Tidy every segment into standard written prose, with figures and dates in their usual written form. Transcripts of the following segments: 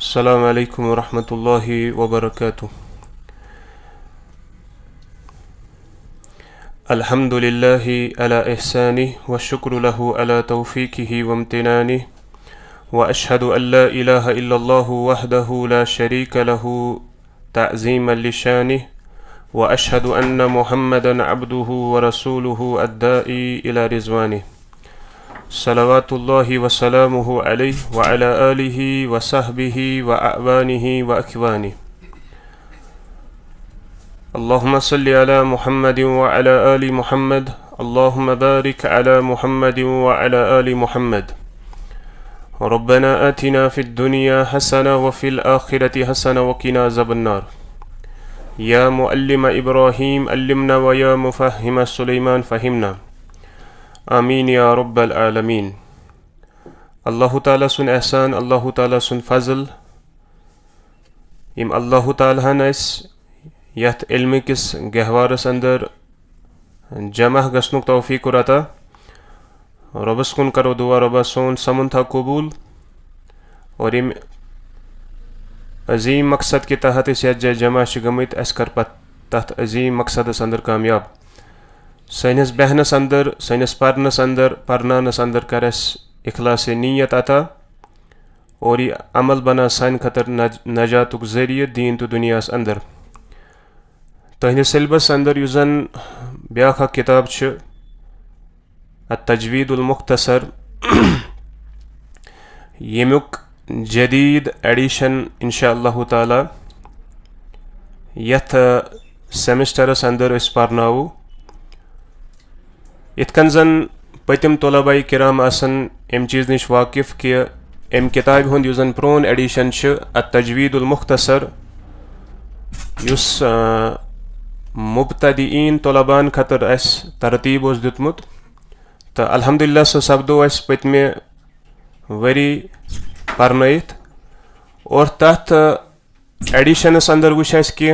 Assalamu alaikum wa rahmatullahi wa barakatuh. Alhamdulillahi ala ihsanih wa shukru lahu ala tawfiqihi wa amtinanih wa ashhadu an la ilaha illallahu wahdahu la sharika lahu ta'ziman li shanih wa ashhadu anna Muhammadan abduhu wa rasuluhu ad-da'i ila rizwanih. Salawatullahi wa salamuhu alayhi wa ala alihi wa sahbihi wa a'wanihi wa akwanih. Allahumma salli ala Muhammadin wa ala ali Muhammad. Allahumma barik ala Muhammadin wa ala ali Muhammad. Rabbana atina fid dunya hasana wa fil akhirati hasana wa qina azaban nar. Ya muallima Ibrahim allimna wa ya mufahhima Sulaiman fahimna. Amin ya Rabbal Alamin. Allahu Ta'ala sun ihsan, Allahu Ta'ala sun fazl. Im Allahu Ta'ala hanas yath ilmikis gehwaras andar jamah gasnuk tawfiq urata. Rabbas kun karo dua Rabbas son samun tha qabul. और इम अजीम मकसद के तहत इस जमा शिगमित Oscar तथ अजीम मकसद अंदर कामयाब सैनस बहनस अंदर सैनस परनस अंदर परनानस अंदर करस इखलास नीयत अता और ये अमल बना सान खतर नजातुक जरिए दीन तो दुनियास अंदर तहन सिलेबस अंदर युजन ब्याखा किताब छ अत-तजवीदुल मुख्तसर येमुक जदीद एडिशन इंशाअल्लाह ताला यथ सेमेस्टरस अंदर इस परनावो इतकन जन पतिम तलबाई किराम आसन एम चीज निश वाकिफ कि एम किताब हुंद युजन प्रोन एडिशन छ अत-तजवीदुल मुख्तसर युस मुब्तदीन तलबान खतर अस तरतीब ओस दितमुत तो अल्हम्दुलिल्लाह सो सब्दो अस पतमे वरी परनयित और तथ एडिशनस अंदर वुछ अस कि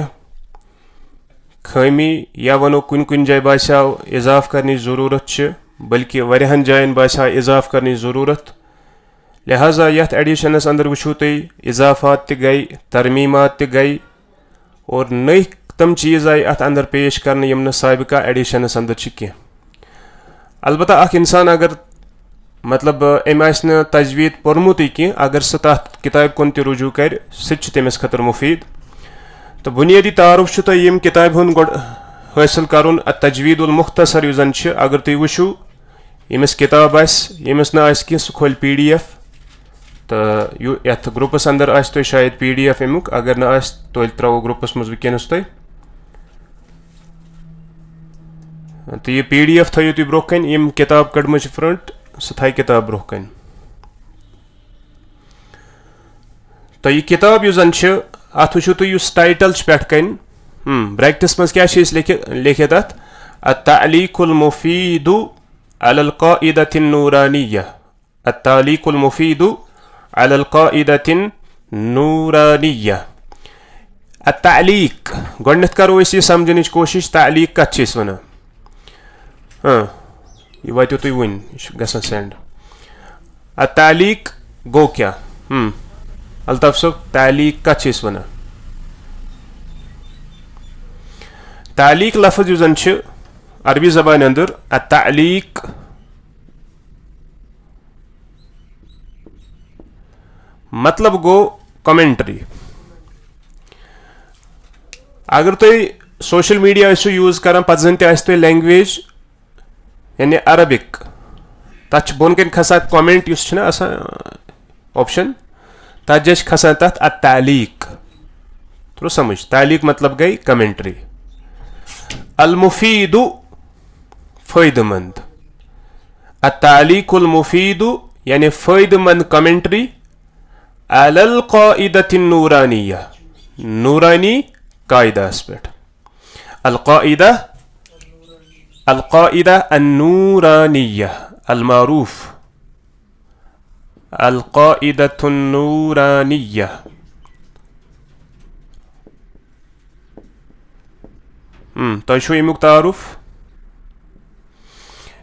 खमी या वनो कुन कुन जाय बासाव इजाफ करने ज़रूरत छ बल्कि वरिहन जायन बासा इजाफ करने ज़रूरत लिहाजा यथ एडिशनस अंदर वुछो तई इजाफात त गई तरमीमात त गई और नई तम चीज़ आई अत अंदर पेश करने यम न साबिका एडिशनस अंदर छ कि अलबत्ता अख इंसान अगर मतलब अम आस न तजवीद पोरमुत कि अगर सह तथ किताब कुन त रुजू कर सह तमिस खतर मुफीद तो बुनियादी तारुफ तह यम किताब हुन गोड हासिल करुन अत-तजवीदुल मुख्तसर युजन छ अगर तुम वुछो यमिस किताब आस यमिस न आस कि सह खोल PDF तो यथ ग्रुपस अंदर आस तो शायद PDF अमुक अगर न आस तो त्रो ग्रुपस मज वनस तुम तो यह PDF थो तुम ब्रोह कन यम किताब कड़म फ्रंट सह थ किताब ब्रोह कन तो यह किताब युजन छ अत वुछो तुम युस टाइटल पेट कन ब्रैकेट्स मज क्या लिखित अत अत-तालीकुल मुफीदु अलल क़ाइदतिन नूरानिय्या अत-तालीकुल मुफीदु अलल क़ाइदतिन नूरानिय्या अत-तालीक गोडनेथ करो इस समझने कोशिश तालीक कत छ वना यह वातो तुम वन गसन सेंड अत-तालीक गो क्या अल्ताफ साहब तालीक कत छ वना तालीक लफ्ज युजन छ अरबी जबान अंदर अत-तालीक मतलब गो कमेंट्री अगर तुम सोशल मीडिया यूज कर पे जन तुम लैंग्वेज यानी अरबिक तथ बोन कन खसान कमेंट ऑप्शन तथ जस खसान तथ अत-तालीक तो समझ तालीक मतलब गई कमेंट्री अल-मुफीदु फ़ायदेमंद अत-तालीकुल मुफीदु यानी फ़ायदेमंद कमेंट्री अलल क़ाइदतिन नूरानिय्या नूरानी कायदा पेट अल-क़ाइदा अन-नूरानिय्या अल-मारूफ अल-क़ाइदतुन नूरानिय्या तो यमुक तारुफ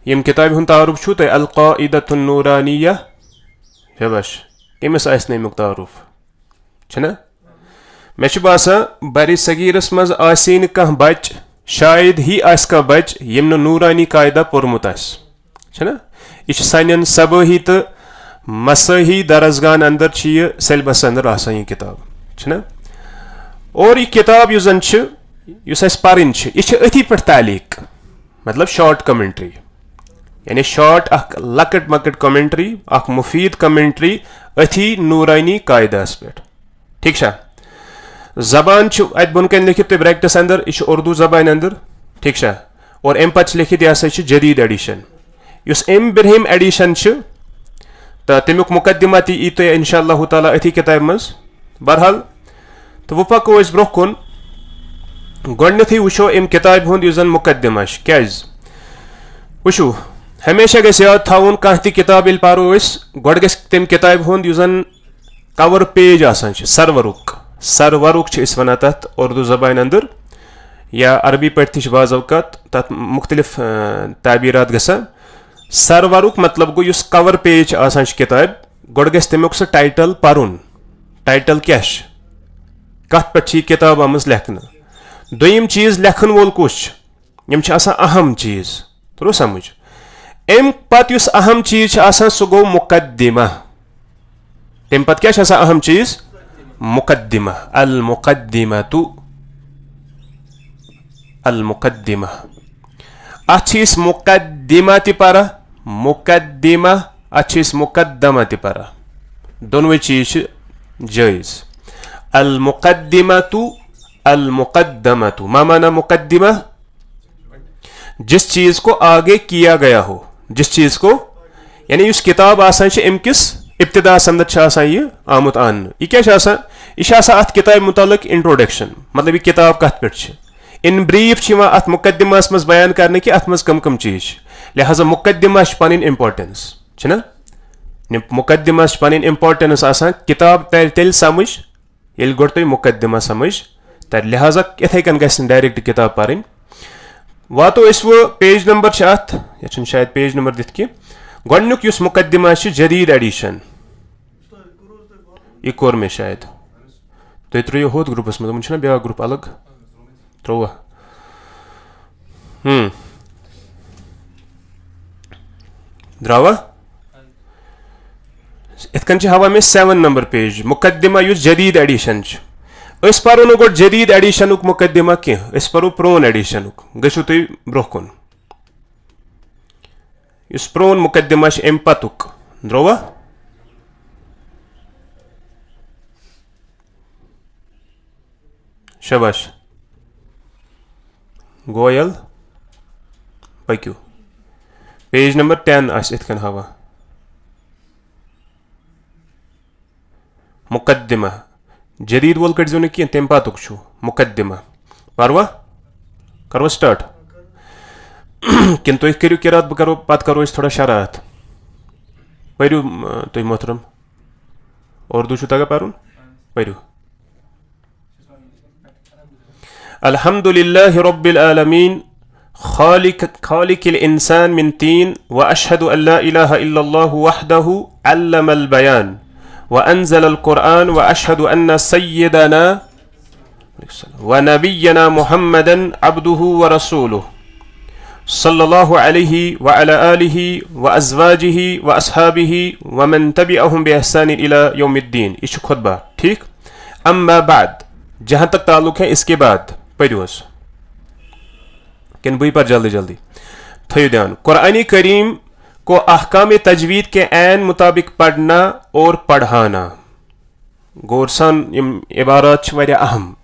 यम किताब हुन तारुफ छु तो अल-क़ाइदतुन नूरानिय्या शाबाश कमिस आस नमुक तारुफ छना मे बासान बर सगीरस मज आसी कह बच शायद ही आस कह बच यम नूरानी कायदा पोरमुत छना यह सान सबही तो मसही दरसगान अंदर यह सिलेबस अंदर आसान यह किताब छना और यह किताब युस पर्न यह अथी पे तालीक मतलब शॉर्ट कमेंट्री यानी शॉर्ट अख लकट मकट कमेंट्री अख मुफीद कमेंट्री अथी नूरानी कायदास पे ठीक छा जबान अत बुन कन लिखित तुम ब्रैकेटस अंदर यह उर्दू जबान अंदर ठीक छा और अम पे लिखित यह हसा जदीद एडिशन युस अम ब्रहिम एडिशन तो तमुक मुकदमा ती ई तुम इंशाअल्लाह ताला अथी किताब मज बहरहाल तो वो पको ब्रो कुन गोडनथी वुशो अम किताब हुंद युस जन मुकदमा क्या वुशो हमेशा गस याद थाउन कह ती किताब यदि परो गोड गस तम किताब हुंद युस जन कवर पेज आसान सरवरुक वन तथ उर्दू जबान अंदर या अरबी पे बाज़ अवकात तथ मुख्तलिफ ताबीरात गसान सरवरुक मतलब गो युस कवर पेज आसान किताब गोड गस तमुक सह टाइटल परुन टाइटल क्या कत पे किताब आमज लेखन दोयम चीज लेखन वोल कुछ यम अहम चीज तो समझ अम पत युस अहम चीज सह गो मुकद्दिमा तम पत क्या अहम चीज मुकद्दिमा अल मुकद्दिमा अत मुकद्दिमा ति परा मुकद्दिमा अत मुकद्दमा ति परा दोनों चीज जायज अल मुकद्दमा मा माना मुकद्दिमा जिस चीज को आगे किया गया हो जिस चीज को यानी उस किताब आसान अम किस इब्तिदा संदर यह आमुत आन यह क्या यह अत किताब मुतालिक इंट्रोडक्शन मतलब यह किताब कत पे इन ब्रीफ अत मुकद्दिमास मज बयान करने कि अत मज कम कम चीज लिहाजा मुकद्दिमा पन इम्पोर्टेंस छना मुकद्दिमास पन इम्पोर्टेंस किताब तर तेल समझ ये गोड तुम मुकद्दिमा समझ तर लिहाजा इथे कन गस डायरेक्ट किताब पढ़ वातो वो पेज नंबर अत यह शायद पेज नंबर दिख कि गोडनुक युस मुकद्दिमा जदीद एडिशन यह कोर मे शायद तुम त्रो होत ग्रुपस मज वो ब्या ग्रुप अलग त्रोवा द्रावा इतकन हवा मे 7 नंबर पेज मुकद्दिमा युस जदीद एडिशन परो न गोड जदीद एडिशन मुकद्दिमा कह परो प्रोन एडिशन गो तुम ब्रो कुन इस प्रोन मुकद्दिमा अम पतुक द्रोवा शबाश गोयल पक्यू पेज नंबर 10 इतकन हवा मुकद्दिमा जदीद वोल कटो न तम पतुक मुकद्दिमा परवा करो स्टार्ट किन तुम करो किरात बह करो पत करो थोड़ा शरारत परू तुम मोहतरम उर्दू तगा परुन परू अल्हम्दुलिल्लाहि रब्बिल आलमीन खालिकिल इंसान मिन तीन व अशहदु अल्ला इलाहा इल्लल्लाहु वहदहु अल्लमल बयान व अंज़लल कुरआन व अशहदु अन्ना सय्यदना व नबिय्यना मुहम्मदन अब्दुहु व रसूलुहु सल्लल्लाहु अलैहि व अला आलिहि व अज़वाजिहि व अस्हाबिहि व मन तबिअहुम बिइहसान इला यौमिद्दीन इस खुतबा ठीक अम्मा बाद जहां तक ताल्लुक है इसके बाद पढ़ोस किन बुई पर जल्दी जल्दी थयो ध्यान कुरान करीम को अहकाम तजवीद के ऐन मुताबिक पढ़ना और पढ़ाना गोरसान इबारत वारिया अहम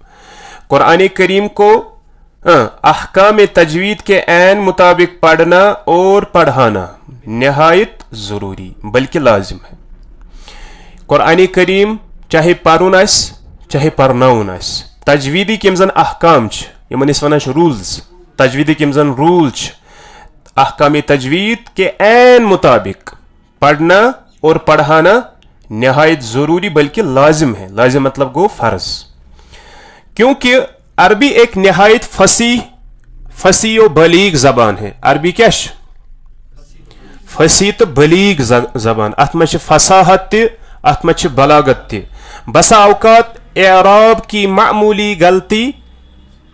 कुरान करीम को अहकाम तजवीद के ऐन मुताबिक पढ़ना और पढ़ाना निहायत ज़रूरी बल्कि लाजिम है। कुरान करीम चाहे पढ़ुन आस चाहे पढ़नाउन आस तजवीदी किम जन अहकाम यमन वन रूल्स तजवीदी किम जन रूल अहकाम तजवीद के ऐन मुताबिक पढ़ना और पढ़ाना निहायत ज़रूरी बल्कि लाजिम है। लाजिम मतलब गो फ़र्ज, क्योंकि अरबी एक निहायत फसी और बलीग जबान है। अरबी क्या फसी तो बलीग जबान अत मे फसाहत अत मच बलागत ति बसा औकात एराब की मामूली गलती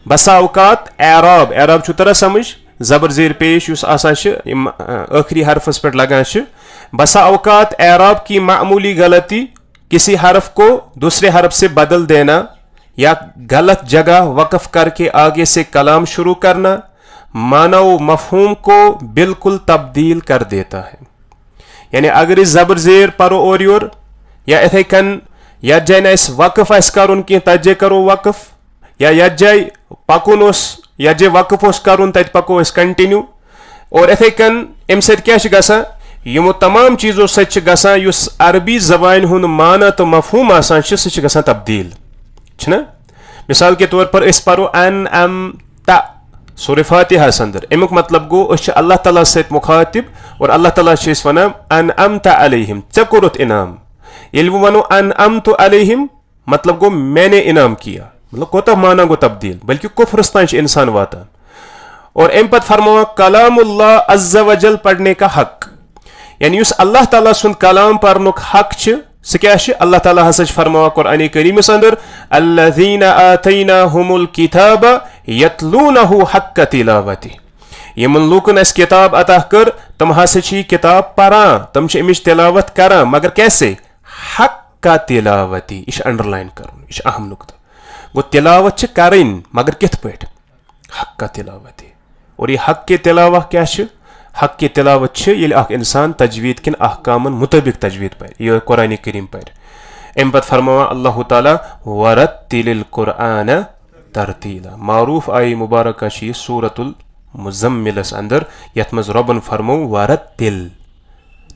बसा औकात एराब एराब छु तरह समझ जबर जेर पेश युस आसान आखिरी हरफस पे लगान बसा औकात एराब की मामूली गलती किसी हरफ को दूसरे हरफ से बदल देना या गलत जगह वक्फ करके आगे से कलाम शुरू करना माना व मफहूम को बिल्कुल तब्दील कर देता है। यानी अगर इस जबर जेर परो और योर या इथे कन यथ जाय ना वक्फ कर तजे करो वक्फ या यथ जाय पकुन यथ जाय वक्फ कर तत पको कंटिन्यू और इथे कन अम क्या यमो तमाम चीजों सच अरबी जबान हुन माना तो मफहूम आसान सह तब्दील छना। मिसाल के तौर पर इस परो अन अम ता सूरह फातिहा अंदर अमुक मतलब गो अल्लाह ताला से मुखातिब और अल्लाह ताला वन अन अम ता अलैहिम चे कोरुत इनाम ये वनो अन अम तो अलैहिम मतलब गो मैंने इनाम किया मतलब कोता माना गो तब्दील बल्कि कुफ्रस तान इंसान वाता। और अम पत फरमावा कलामुल्लाह अज़्ज़ा वजल पढ़ने का हक यानी उस अल्लाह ताला सुन कलाम पढ़नुक हक सह क्या अल्लाह ताला हसा फरमावा कुरान करीमस अंदर अल्लज़ीना आतैनाहुमुल किताब यतलूनहु हक्क तिलावती यमन लूकन अस किताब अता कर तम हसा किताब पढ़ान तम अमिच तिलावत करान मगर कैसे हक्क तिलावती यह अंडरलाइन कर यह अहम नुकता गो तिलावत करें मगर कित पे हक्क तिलावती और यह हक के तिलावा क्या हक की तिलावत इंसान तजवीद किन अहकामन मुताबिक तजवीद पर यह कुरान करीम पर अम पत फरमावा अल्लाह ताला वरत्तिलिल कुरआन तरतीला मारूफ आई मुबारक सूरतुल मुज़म्मिलस अंदर यथ मज रबन फरमो वरत्तिल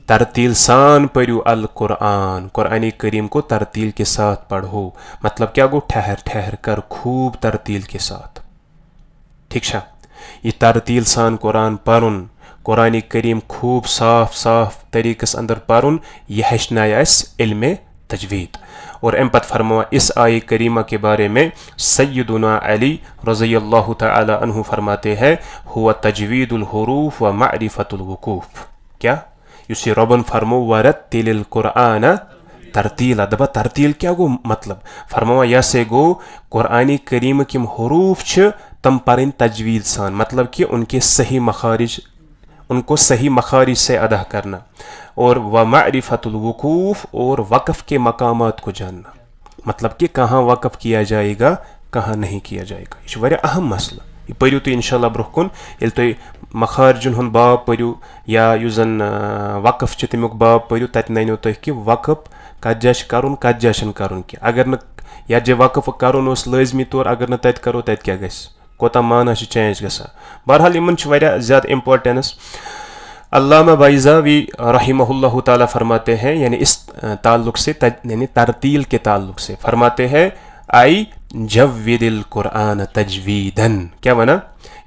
तरतील सान पढ़ो अल कुरआन कुरान करीम को तरतील के साथ पढ़ो मतलब क्या गो ठहर ठहर कर खूब तरतील के साथ ठीक है। ये तरतील सान कुरान पढ़ुन कुरान करीम खूब साफ साफ तरीक़स अंदर पढ़ुन यह हेचनाया इल्म तजवीद। और अम पत फरमावा इस आय करीमा के बारे में सय्यदुना अली रज़ियल्लाहु तआला अन्हु फरमाते हैं हुआ तजवीदुल हुरूफ व मारिफतुल वुकूफ क्या युसी रबन फरमो वरत्तिलिल कुरआन तरतीला दबा तरतील क्या गो मतलब फरमावा या से गो कुरान करीम किम हुरूफ छ तम पढ़न तजवीद सान मतलब कि उनके सही मखारिज उनको सही मखारिज से अदा करना और व मारिफतुल वुकूफ और वक़फ़ के मकामात को जानना मतलब कि कहाँ वक़फ़ किया जाएगा कहाँ नहीं किया जाएगा यह वारिया अहम मसला यह पढ़ो तो इंशाल्लाह ब्रोह ये तुम मखारिजन हुन बाब पढ़ो या युजन वक़फ़ तमुक बाब पढ़ो तत ननो तुम कि वक़फ़ कत जा करुन कत जा करुन कि अगर न या जे वक़फ़ करुन लाजमी तौर अगर न तत करो तत क्या गस कोता माना चेंज गसा। बहरहाल इन ज़्यादा इम्पोर्टेंस अल्लामा बाइज़ावी रहिमहुल्लाह ताला फरमाते हैं यानी इस ताल्लुक से यानी तरतील के ताल्लुक से फरमाते हैं आई जव्विदिल कुरआन तजवीदन क्या बना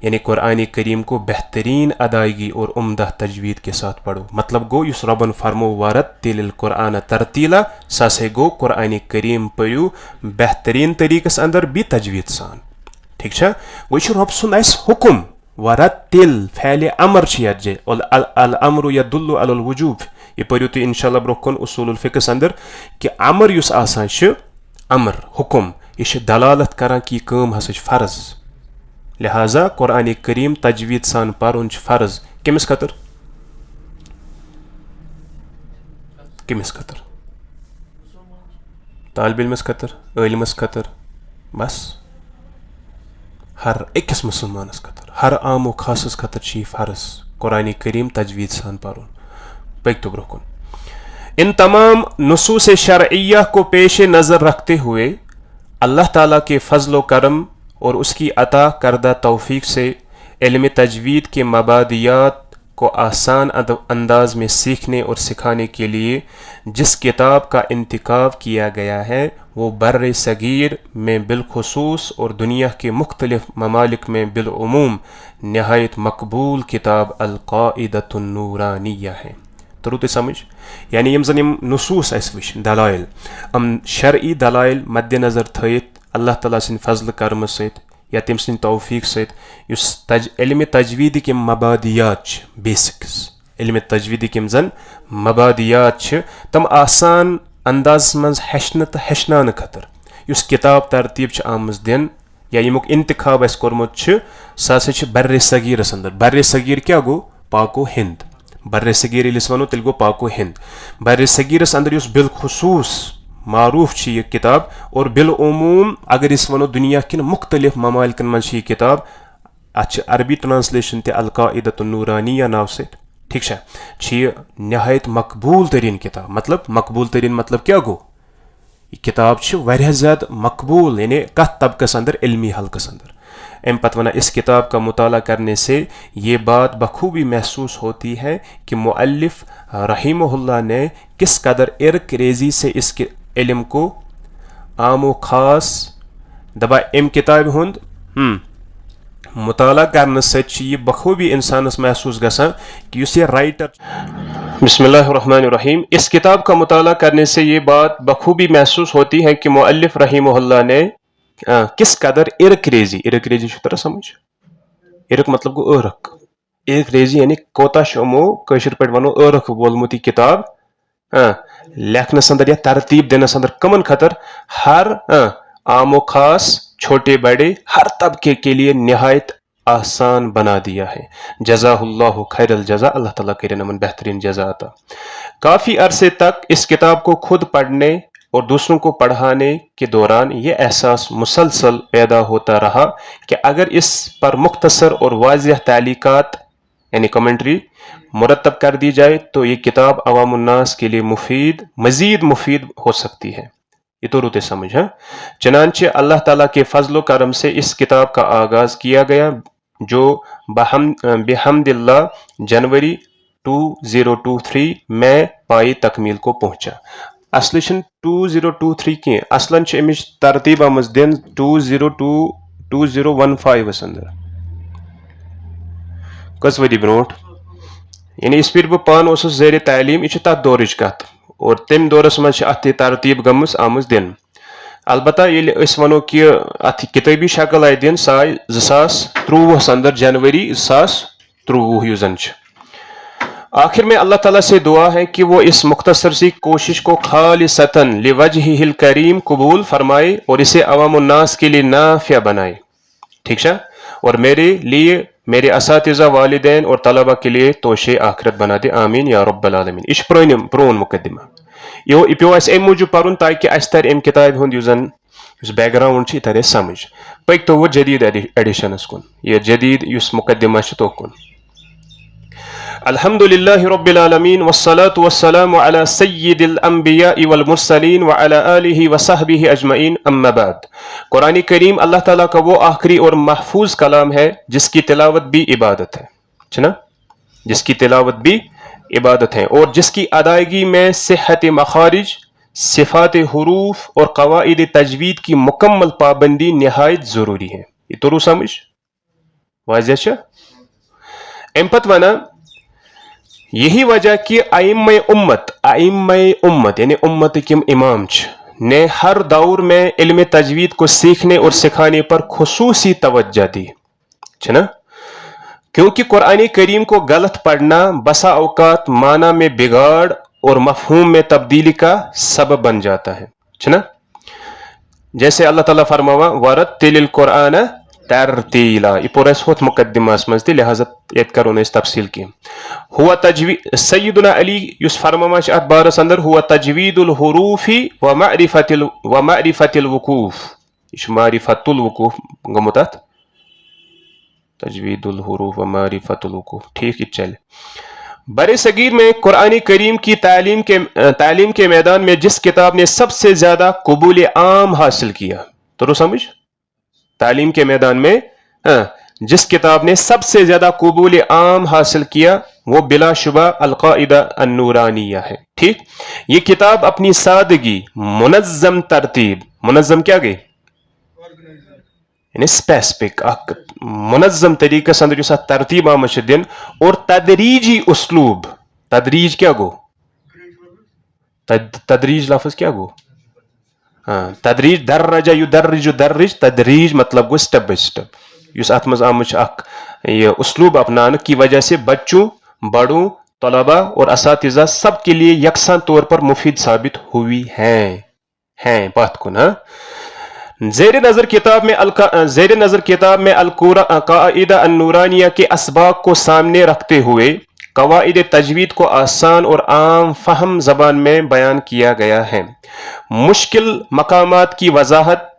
यानी कुरान करीम को बेहतरीन अदायगी और उम्दा तजवीद के साथ पढ़ो मतलब गो युस रबन फरमो वरत्तिलिल कुरआन तरतीला सासे गो कुरान करीम पढ़ो बेहतरीन तरीक़स अंदर भी तजवीद सान ठीक है। वो रब सुन हुकुम वरत्तिल फैले अमर अल अमरु यदुल्लु अलल वुजूब ये पढ़ो तो इंशाल्लाह ब्रोह उसूलुल फिक्र अंदर कि अमर युस आसान अमर हुकुम यह दलालत करान कि काम हसा फर्ज लिहाजा कुरान करीम तजवीद सान पढ़ुन फर्ज कमिस खतर तालिब इल्मस खतर इल्मस खतर बस हर अकिस मुसलमानस खतर हर आमो खासस खतर फर्ज कुरान करीम तजवीद सान पढ़ुन पकतो ब्रोह इन तमाम नुसूस शरइय्या को पेश नज़र रखते हुए अल्लाह ताला के फजल करम और उसकी अता करदा तौफीक से इल्म तजवीद के मबादियात को आसान अंदाज में सीखने और सिखाने के लिए जिस किताब का इंतखाब किया गया है वो बर्र सगीर में बिलखुसूस और दुनिया के मुख्तलिफ ममालिक में बिलउमूम नहायत मकबूल किताब अल-क़ाइदतुन नूरानिया है। तरुत समझ यानी यम जन नसूस वश दलाइल शरई दलाइल मद्देनजर थयित अल्लाह ताला सिंद फजल कर्म सत या तम सिंद तौफीक सत इल्म तजवीद के मबादियात बेसिक्स इल्म तजवीद के जन मबादियात तम आसान अंदाज मज हेचन तो हेचनान खतर युस किताब तरतीब आमज दिन या यमुक इंतखाब आस कोरमुत सह बर्रे सगीरस अंदर। बर्रे सगीर क्या गो? पाको हिंद। बर्रे सगीर ये वनो तेल गो पाको हिंद। बर्रे सगीरस अंदर युस बिलखुसूस मारूफ यह किताब और बिलउमूम अगर इस वनो दुनिया किन मुख्तलिफ ममालिकन मज यह किताब अच अरबी ट्रांसलेशन ते अल-काइदतुन नूरानिया नाव से ठीक है नहायत मकबूल तरीन किताब। मतलब मकबूल तरीन मतलब क्या गो? यह किताब वारिया ज़्यादा मकबूल यानी कत तबकस अंदर इल्मी हल्कस अंदर। अम पत वना इस किताब का मुताला करने से ये बात बखूबी महसूस होती है कि मुअल्लिफ रहीमहुल्लाह ने किस कदर इर्क रेजी से इस इल्म को आमो खास दबा अम किताब हुंद मुताला करने से यह बखूबी इंसानस महसूस गसान कि उस राइटर बिस्मिल्लाहिर्रहमानिर्रहीम इस किताब का मुताला करने से ये बात बखूबी महसूस होती है कि मुअल्लिफ रहीमहुल्लाह ने किस कदर इर्क रेजी तरह समझ इर्क मतलब गो इर्क रेजी यानी कोता शमो कशर पे वनो इर्क बोलमुत किताब लेखनस अंदर या तरतीब देनस अंदर कमन खतर हर आमो खास छोटे बड़े हर तबके के लिए निहायत आसान बना दिया है। जज़ाहुल्लाहु खैरल जज़ा, अल्लाह ताला करे नमन बेहतरीन जज़ा अता। काफ़ी अरसे तक इस किताब को खुद पढ़ने और दूसरों को पढ़ाने के दौरान ये एहसास मुसलसल पैदा होता रहा कि अगर इस पर मुख्तसर और वाज़िह तालीकात यानी कमेंट्री मुरतब कर दी जाए तो ये किताब अवामुन्नास के लिए मज़ीद मुफीद हो सकती है। ये तो रूते समझ है। चनांचे अल्लाह ताला के फजलो करम से इस किताब का आगाज किया गया जो बिहम्दिल्लाह जनवरी 2023 में पाई तकमील को पहुंचा। असलन 2023 की असलन अमिच तरतीब आमज दिन 2015 अंदर कस वरी ब्रोट यानी इस फिर बह पान ज़ेर तालीम यह तथ दौरच कत और तम दौरस मज तरतीब गमस आमज दिन। अलबत्ता ये वनो कि अत किताबी शक्ल आई दिन सह आई 2023 अंदर जनवरी 2023 यु जन। आखिर में अल्लाह ताला से दुआ है कि वो इस मुख्तसर सी कोशिश को खालिसतन लिवजहिल करीम कबूल फरमाए और इसे अवामुन्नास के लिए नाफिया बनाए। ठीक है। और मेरे लिए मेरे असातिज़ा वालिदैन और तलबा के लिए तोशे आखिरत बना दे आमीन या रब्बल आलमीन। इश प्रोन मुकदमा यो पे अम मूजूब परुन ताकि अस तर अम किताब हुंद बैकग्राउंड तरे समझ पक तो वो जदीद एडिशनस कुन यह जदीद युस मुकदमा तो कुन। अल्हम्दुलिल्लाहि रब्बिल आलमीन वस्सलातु वस्सलामु अला सय्यिदिल अंबिया वल मुरसलीन व अला आलिहि व सहबिहि अजमईन अम्मा बाद। कुरान करीम अल्लाह ताला का वो आखिरी और महफूज कलाम है जिसकी तिलावत भी इबादत है ना, जिसकी तिलावत भी इबादत है और जिसकी अदायगी में सेहत मखारिज सिफात हुरूफ और कवाइद तजवीद की मुकम्मल पाबंदी निहायत जरूरी है। ये तो रू समझ वाज़ेह एमपत वना यही वजह कि आइम्मे उम्मत यानी उम्मत किम इमाम ने हर दौर में इल्म तजवीद को सीखने और सिखाने पर खुसूसी तवज्जो दी है ना, क्योंकि कुरान करीम को गलत पढ़ना बसा औकात माना में बिगाड़ और मफहूम में तब्दीली का सबब बन जाता है ना। जैसे अल्लाह ताला फरमावा वरत्तिलिल कुरान तरतीला ये पूरा होत मुकद्दिमास मजदी लिहाजा याद करो ने इस तफसील की हुआ तजवीद सय्यदुना अली युस फरमामा अत बारस अंदर हुआ तजवीदुल हुरूफी व मारिफतिल वुकूफ इश मारिफतुल वुकूफ गमुतात तजवीदुल हुरूफ व मारिफतुल वुकूफ ठीक चले। बरे सगीर में कुरान करीम की तालीम के मैदान में जिस किताब ने सबसे ज्यादा कबूल आम हासिल किया तो समझ तालीम के मैदान में जिस किताब ने सबसे ज्यादा कबूल आम हासिल किया वो बिलाशुबा अल-काइदा अन-नूरानिया है। ठीक, ये किताब अपनी सादगी मुनज़्ज़म तरतीब मुनज़्ज़म क्या गई यानी स्पेसिफिक मुनज़्ज़म तरीके से अंदर तरतीब आमद दिन और तदरीजी उसलूब तदरीज क्या गो तदरीज लफ्ज़ क्या गो तदरीज दर्रजा युदर्रिजु दर्रिज तदरीज मतलब go step by step use अत मज आमुच अख ये उसलूब अपनाने की वजह से बच्चों बड़ों तलबा और असातिज़ा सब के लिए यकसान तौर पर मुफीद साबित हुई हैं बात को ना। ज़ेर नज़र किताब में अल-क़ाइदा अन-नूरानिया के असबाब को सामने रखते हुए कवाइद तजवीद को आसान और आम फहम ज़बान में बयान किया गया है। मुश्किल मकामात की वजाहत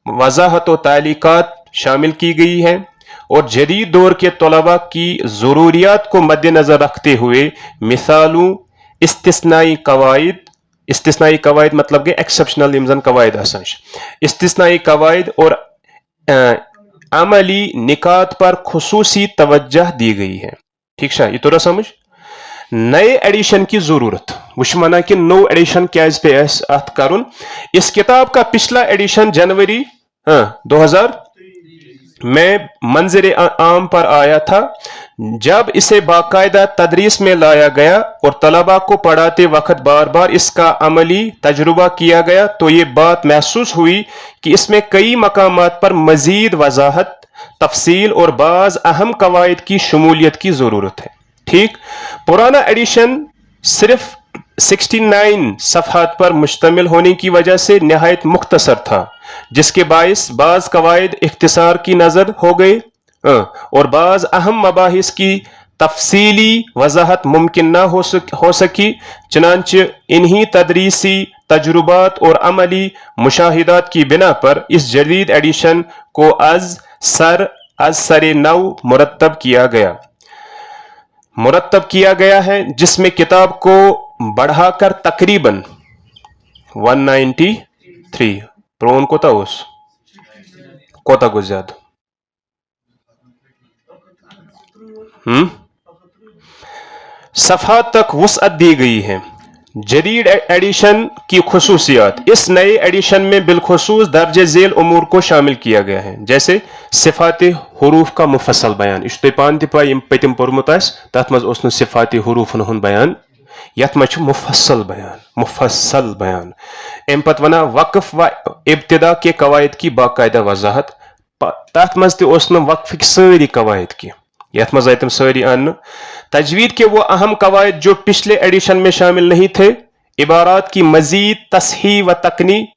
व तालीकात शामिल की गई है और जदीद दौर के तलबा की ज़रूरियात को मद्देनज़र रखते हुए मिसालों इस्तिस्नाई कवायद मतलब कि एक्सेप्शनल यम कवायद आसान इस्तिस्नाई कवायद और अमली निकात पर खुसूसी तवज्जह दी गई है। ठीक है, ये तो समझ। नए एडिशन की जरूरत वुश मना कि नो एडिशन क्या पे अत करुन। इस किताब का पिछला एडिशन जनवरी 2000 में मंजर आम पर आया था। जब इसे बाकायदा तदरीस में लाया गया और तलबा को पढ़ाते वक्त बार बार इसका अमली तजुर्बा किया गया तो ये बात महसूस हुई कि इसमें कई मकामात पर मजीद वजाहत, तफसील और बाज अहम कवायद की शमूलियत की जरूरत है। ठीक, पुराना एडिशन सिर्फ 69 सफ़हात पर मुश्तमिल होने की वजह से नहायत मुख्तसर था, जिसके बाइस बाज कवायद इख्तिसार की नजर हो गए और बाज अहम मबाहिस की तफसीली वजाहत मुमकिन ना हो सकी। चनांचे इन्हीं तदरीसी तजुर्बात और अमली मुशाहिदात की बिना पर इस जदीद एडिशन को अज सरे नौ मुरत्तब किया गया है, जिसमें किताब को बढ़ाकर तकरीबन 193 प्रोन कोता गुज़्याद सफ़हात तक वुसअत दी गई है। जदीद एडिशन की खुसूसियात, इस नए एडिशन में बिलखुसूस दर्ज झेल उमूर को शामिल किया गया है, जैसे सिफात हरूफ का मुफस्सल बयान। इस पान पाई पतिम पोर्मुत तथ मज सिफात हरूफन हुंद बयान, यथ मज मुफस्सल बयान। अम पत वना वक्फ व इब्तिदा के कवायद की बाकायदा वजाहत, तथ मज वक्फ सारी कवायद की यथ मज आयतम सारी आन। तजवीद के वो अहम कवायद जो पिछले एडिशन में शामिल नहीं थे, इबारात की मजीद तसहीह व तकनी,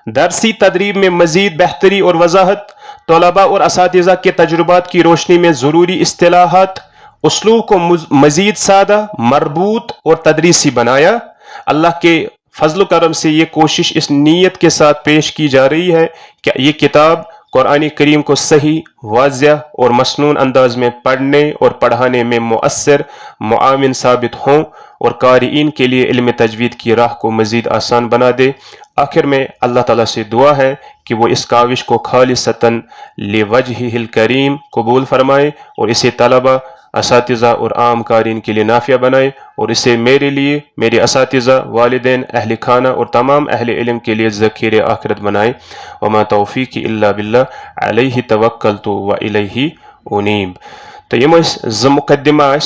दरसी तदरीब में मजीद बेहतरी और वजाहत, तलबा और असातिज़ा के तजुर्बात की रोशनी में ज़रूरी इस्तिलाहात, उसलूब को मजीद सादा, मरबूत और तदरीसी बनाया। अल्लाह के फजल करम से ये कोशिश इस नीयत के साथ पेश की जा रही है कि ये किताब कुरान करीम को सही, वाज़िह और मसनून अंदाज में पढ़ने और पढ़ाने में मुअस्सिर मुआविन साबित हों और कारीन के लिए इल्म तजवीद की राह को मजीद आसान बना दे। आखिर में अल्लाह ताला से दुआ है कि वो इस काविश को खालिसतन लिवजहिल करीम कबूल फरमाए और इसे तलबा, असातिज़ा और आम कारीन के लिए नाफिया बनाए और इसे मेरे लिए, मेरे असातिज़ा, वालिदैन, अहल खाना और तमाम अहल इल्म के लिए ज़ख़ीर आखिरत बनाए। वमा तौफ़ीक़ी इल्ला बिल्लाह अलैहि तवक्कलतु व इलैहि उनीब। तो यम मुक़द्दिमा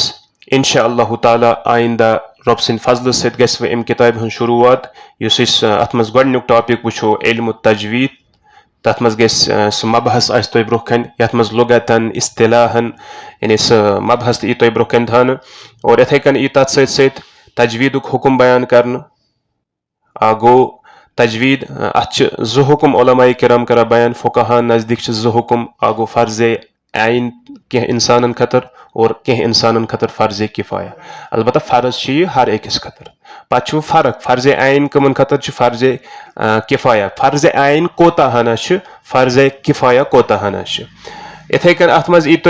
इंशाअल्लाह ताला आइंदा रब सिंद फजल सत गस अम किताब हूँ शुरुआत युस अत मज गोडनुक टॉपिक वुछो इल्म तजवीद, तथ मज गस मबहस आस तो ब्रोखन यथ मज लुगतन इस्तिलाहन यानी मबहस ई तो ब्रोखन धान और इथे कन ई तथ सत तजवीदुक हुकुम बयान करन आगो तजवीद अच ज़ हुकुम उलमाए किराम करा बयान फुकहा नजदीक ज़ हुकुम आगो फर्ज आइन कह इंसानन खतर और कह इंसानन खतर फर्ज किफाया। अलबत्ता फर्ज हर अकिस खतर पु फर्क फर्ज आइन कमन खतर फर्ज किफाया। फर्ज आइन कोता हना फर्ज किफाया कोता हना। इथे कन अत मज ये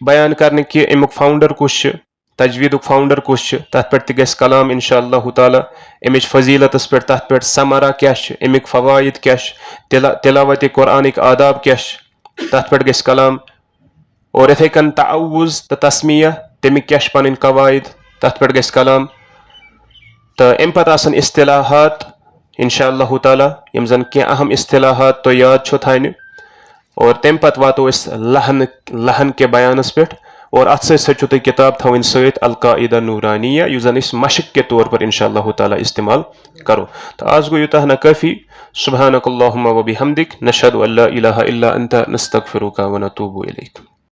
बयान करने कि अमुक फाउंडर कुछ तजवीदुक फाउंडर कुछ तथ पे गस कलाम इंशाअल्लाह ताला अमिच फजीलतस पे तथ पे समरा क्या अमिक फवाइद क्या तिलावत कुरानिक आदाब क्या तथ पे गस कलाम और इथे कन तअव्वुज़ तो तस्मिया तमिक क्या पन कवायद तथ पे गस कलाम। तो अम पत आसन इस्तिलाहात इंशाअल्लाह ताला यम जन क्या अहम इस्तिलाहात तो याद छो थाने और तम पत वातो इस लहन के बयानस पे और अत सो किताब थवन सत अल-क़ाइदा नूरानिया युस जन इस मशक के तौर पर इंशाअल्लाह ताला इस्तेमाल करो। तो आज गो युतः न काफ़ी। सुब्हानकल्लाहुम्मा व बिहम्दिक नशहदु अल्ला इलाहा इल्ला अंता नस्तगफिरुका व नतूबु इलैक।